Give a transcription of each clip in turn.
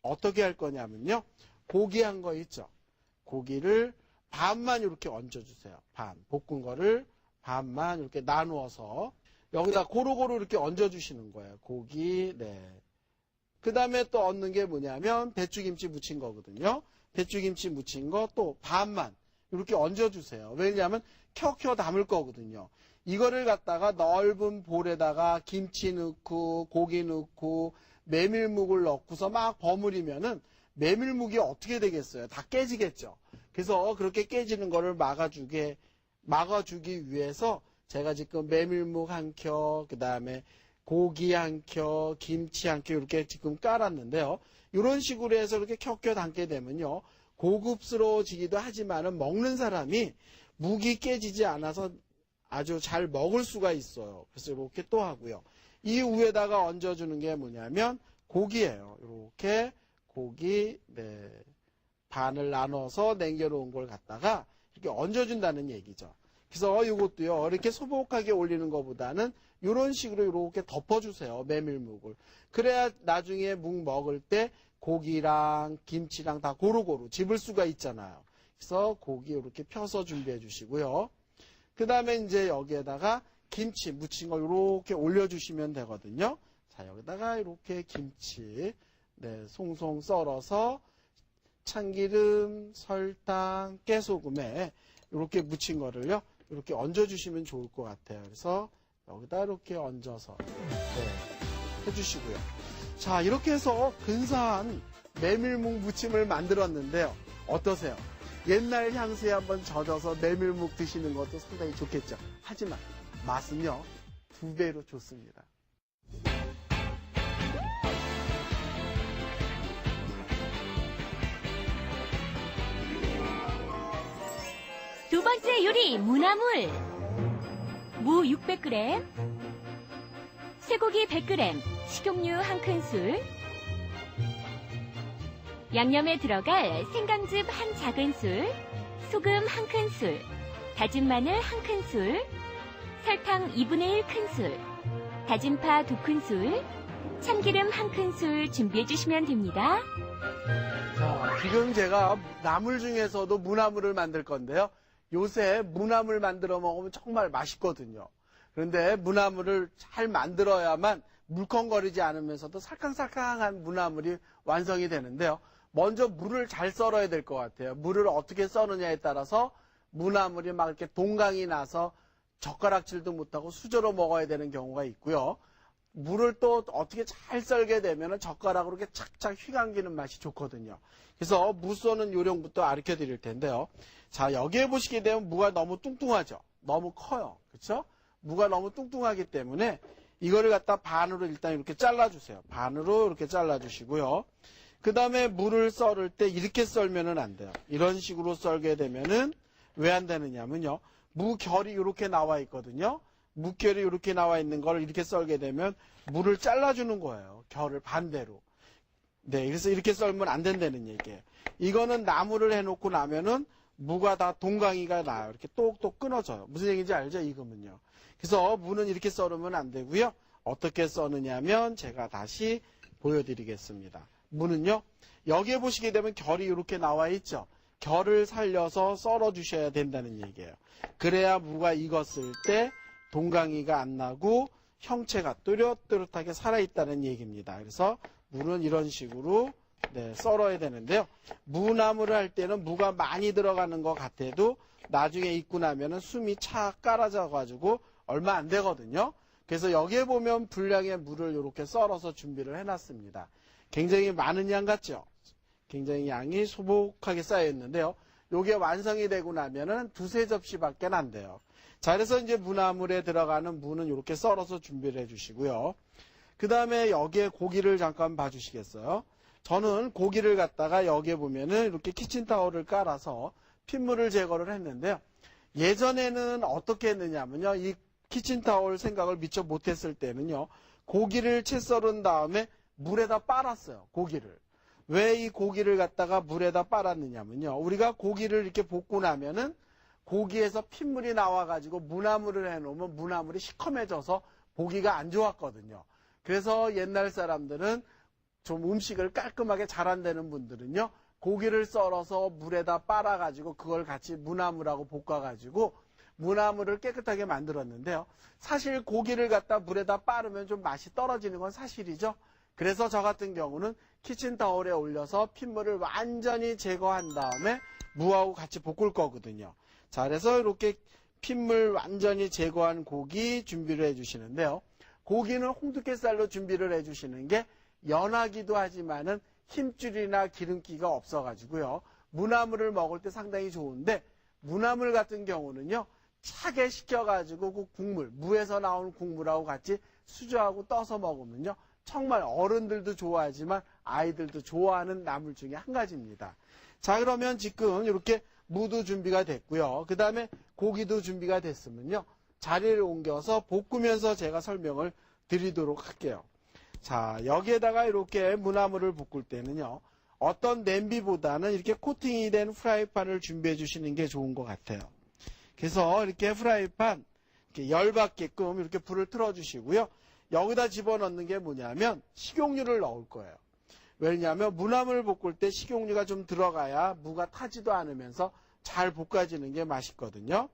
어떻게 할 거냐면요. 고기 한 거 있죠. 고기를 반만 이렇게 얹어주세요. 반. 볶은 거를 반만 이렇게 나누어서 여기다 고루고루 이렇게 얹어주시는 거예요. 고기, 네. 그 다음에 또 얹는 게 뭐냐면 배추김치 무친 거거든요. 배추김치 무친 거 또 반만 이렇게 얹어주세요. 왜냐하면 켜켜 담을 거거든요. 이거를 갖다가 넓은 볼에다가 김치 넣고 고기 넣고 메밀묵을 넣고서 막 버무리면은 메밀묵이 어떻게 되겠어요? 다 깨지겠죠. 그래서 그렇게 깨지는 거를 막아주기 위해서 제가 지금 메밀묵 한 켜, 그 다음에 고기 한 켜, 김치 한 켜 이렇게 지금 깔았는데요. 이런 식으로 해서 이렇게 켜켜 담게 되면요. 고급스러워지기도 하지만은 먹는 사람이 묵이 깨지지 않아서 아주 잘 먹을 수가 있어요. 그래서 이렇게 또 하고요. 이 위에다가 얹어주는 게 뭐냐면 고기예요. 이렇게 고기, 네, 반을 나눠서 남겨놓은 걸 갖다가 이렇게 얹어준다는 얘기죠. 그래서 이것도요, 이렇게 소복하게 올리는 것보다는 이런 식으로 이렇게 덮어주세요. 메밀묵을. 그래야 나중에 묵 먹을 때 고기랑 김치랑 다 고루고루 집을 수가 있잖아요. 그래서 고기 이렇게 펴서 준비해 주시고요. 그 다음에 이제 여기에다가 김치 무친 걸 이렇게 올려주시면 되거든요. 자, 여기다가 이렇게 김치, 네, 송송 썰어서 참기름, 설탕, 깨소금에 이렇게 무친 거를요, 이렇게 얹어주시면 좋을 것 같아요. 그래서 여기다 이렇게 얹어서, 네, 해주시고요. 자, 이렇게 해서 근사한 메밀묵 무침을 만들었는데요. 어떠세요? 옛날 향수에 한번 젖어서 메밀묵 드시는 것도 상당히 좋겠죠. 하지만 맛은요, 2배로 좋습니다. 두 번째 요리, 무나물. 무 600g, 쇠고기 100g, 식용유 1큰술, 양념에 들어갈 생강즙 1작은술, 소금 1큰술, 다진 마늘 1큰술, 설탕 2분의 1큰술, 다진 파 2큰술, 참기름 1큰술 준비해 주시면 됩니다. 자, 지금 제가 나물 중에서도 무나물을 만들 건데요. 요새 무나물 만들어 먹으면 정말 맛있거든요. 그런데 무나물을 잘 만들어야만 물컹거리지 않으면서도 살캉살캉한 무나물이 완성이 되는데요. 먼저 물을 잘 썰어야 될 것 같아요. 물을 어떻게 써느냐에 따라서 무나물이 막 이렇게 동강이 나서 젓가락질도 못하고 수저로 먹어야 되는 경우가 있고요. 물을 또 어떻게 잘 썰게 되면 젓가락으로 이렇게 착착 휘감기는 맛이 좋거든요. 그래서 무 써는 요령부터 가르쳐 드릴 텐데요. 자, 여기에 보시게 되면 무가 너무 뚱뚱하죠. 너무 커요. 그렇죠? 무가 너무 뚱뚱하기 때문에 이거를 갖다 반으로 일단 이렇게 잘라주세요. 반으로 이렇게 잘라주시고요. 그 다음에 무를 썰을 때 이렇게 썰면은 안 돼요. 이런 식으로 썰게 되면은 왜 안 되느냐면요. 무결이 이렇게 나와 있거든요. 무결이 이렇게 나와 있는 걸 이렇게 썰게 되면 무를 잘라주는 거예요. 결을 반대로. 네, 그래서 이렇게 썰면 안 된다는 얘기예요. 이거는 나무를 해놓고 나면은 무가 다 동강이가 나요. 이렇게 똑똑 끊어져요. 무슨 얘기인지 알죠? 이거면요. 그래서 무는 이렇게 썰으면 안 되고요. 어떻게 써느냐면 제가 다시 보여드리겠습니다. 무는요, 여기에 보시게 되면 결이 이렇게 나와 있죠. 결을 살려서 썰어 주셔야 된다는 얘기예요. 그래야 무가 익었을 때 동강이가 안 나고 형체가 또렷또렷하게 살아있다는 얘기입니다. 그래서 무는 이런 식으로, 네, 썰어야 되는데요. 무나물을 할 때는 무가 많이 들어가는 것 같아도 나중에 익고 나면은 숨이 착 깔아져 가지고 얼마 안 되거든요. 그래서 여기에 보면 분량의 무를 이렇게 썰어서 준비를 해놨습니다. 굉장히 많은 양 같죠? 굉장히 양이 소복하게 쌓여 있는데요. 요게 완성이 되고 나면은 2~3접시밖에 안 돼요. 자, 그래서 이제 무나물에 들어가는 무는 이렇게 썰어서 준비를 해주시고요. 그 다음에 여기에 고기를 잠깐 봐주시겠어요? 저는 고기를 갖다가 여기에 보면은 이렇게 키친타올을 깔아서 핏물을 제거를 했는데요. 예전에는 어떻게 했느냐면요. 이 키친타올 생각을 미처 못했을 때는요. 고기를 채 썰은 다음에 물에다 빨았어요. 고기를. 왜 이 고기를 갖다가 물에다 빨았느냐면요. 우리가 고기를 이렇게 볶고 나면은 고기에서 핏물이 나와가지고 무나물을 해놓으면 무나물이 시커매져서 보기가 안 좋았거든요. 그래서 옛날 사람들은 좀 음식을 깔끔하게 잘한다는 분들은요, 고기를 썰어서 물에다 빨아가지고 그걸 같이 무나물하고 볶아가지고 무나물을 깨끗하게 만들었는데요. 사실 고기를 갖다 물에다 빠르면 좀 맛이 떨어지는 건 사실이죠. 그래서 저 같은 경우는 키친타올에 올려서 핏물을 완전히 제거한 다음에 무하고 같이 볶을 거거든요. 자, 그래서 이렇게 핏물 완전히 제거한 고기 준비를 해주시는데요. 고기는 홍두깨살로 준비를 해주시는 게 연하기도 하지만은 힘줄이나 기름기가 없어가지고요. 무나물을 먹을 때 상당히 좋은데, 무나물 같은 경우는요, 차게 식혀가지고 그 국물, 무에서 나오는 국물하고 같이 수저하고 떠서 먹으면요, 정말 어른들도 좋아하지만 아이들도 좋아하는 나물 중에 한 가지입니다. 자, 그러면 지금 이렇게 무도 준비가 됐고요. 그 다음에 고기도 준비가 됐으면요, 자리를 옮겨서 볶으면서 제가 설명을 드리도록 할게요. 자, 여기에다가 이렇게 무나물을 볶을 때는요, 어떤 냄비보다는 이렇게 코팅이 된 프라이팬을 준비해 주시는 게 좋은 것 같아요. 그래서 이렇게 프라이팬 이렇게 열받게끔 이렇게 불을 틀어 주시고요. 여기다 집어넣는 게 뭐냐면 식용유를 넣을 거예요. 왜냐하면 무나물 볶을 때 식용유가 좀 들어가야 무가 타지도 않으면서 잘 볶아지는 게 맛있거든요.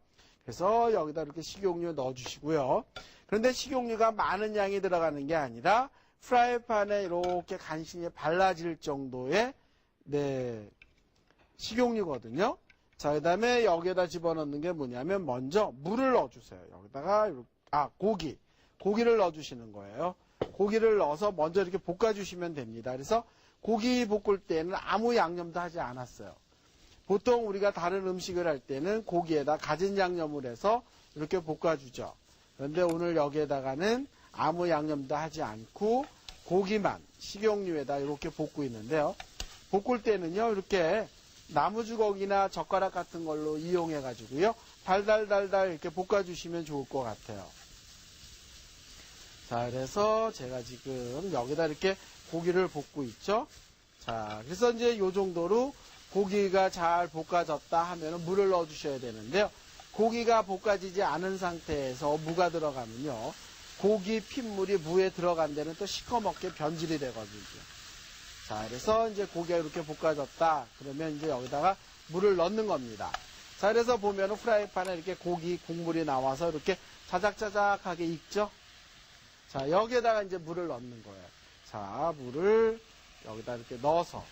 그래서 여기다 이렇게 식용유 넣어주시고요. 그런데 식용유가 많은 양이 들어가는 게 아니라 프라이팬에 이렇게 간신히 발라질 정도의 식용유거든요. 자, 그 다음에 여기에다 집어넣는 게 뭐냐면 먼저 물을 넣어주세요. 여기다가 고기를 넣어주시는 거예요. 고기를 넣어서 먼저 이렇게 볶아주시면 됩니다. 그래서 고기 볶을 때는 아무 양념도 하지 않았어요. 보통 우리가 다른 음식을 할 때는 고기에다 가진 양념을 해서 이렇게 볶아주죠. 그런데 오늘 여기에다가는 아무 양념도 하지 않고 고기만 식용유에다 이렇게 볶고 있는데요. 볶을 때는요, 이렇게 나무주걱이나 젓가락 같은 걸로 이용해 가지고요, 달달달달 이렇게 볶아주시면 좋을 것 같아요. 자, 그래서 제가 지금 여기다 이렇게 고기를 볶고 있죠. 자, 그래서 이제 요 정도로 고기가 잘 볶아졌다 하면 물을 넣어 주셔야 되는데요. 고기가 볶아지지 않은 상태에서 무가 들어가면요, 고기 핏물이 무에 들어간 데는 또 시커멓게 변질이 되거든요. 자, 그래서 이제 고기가 이렇게 볶아졌다 그러면 이제 여기다가 물을 넣는 겁니다. 자, 그래서 보면은 프라이팬에 이렇게 고기 국물이 나와서 이렇게 자작자작하게 익죠. 자, 여기에다가 이제 물을 넣는 거예요. 자, 물을 여기다 이렇게 넣어서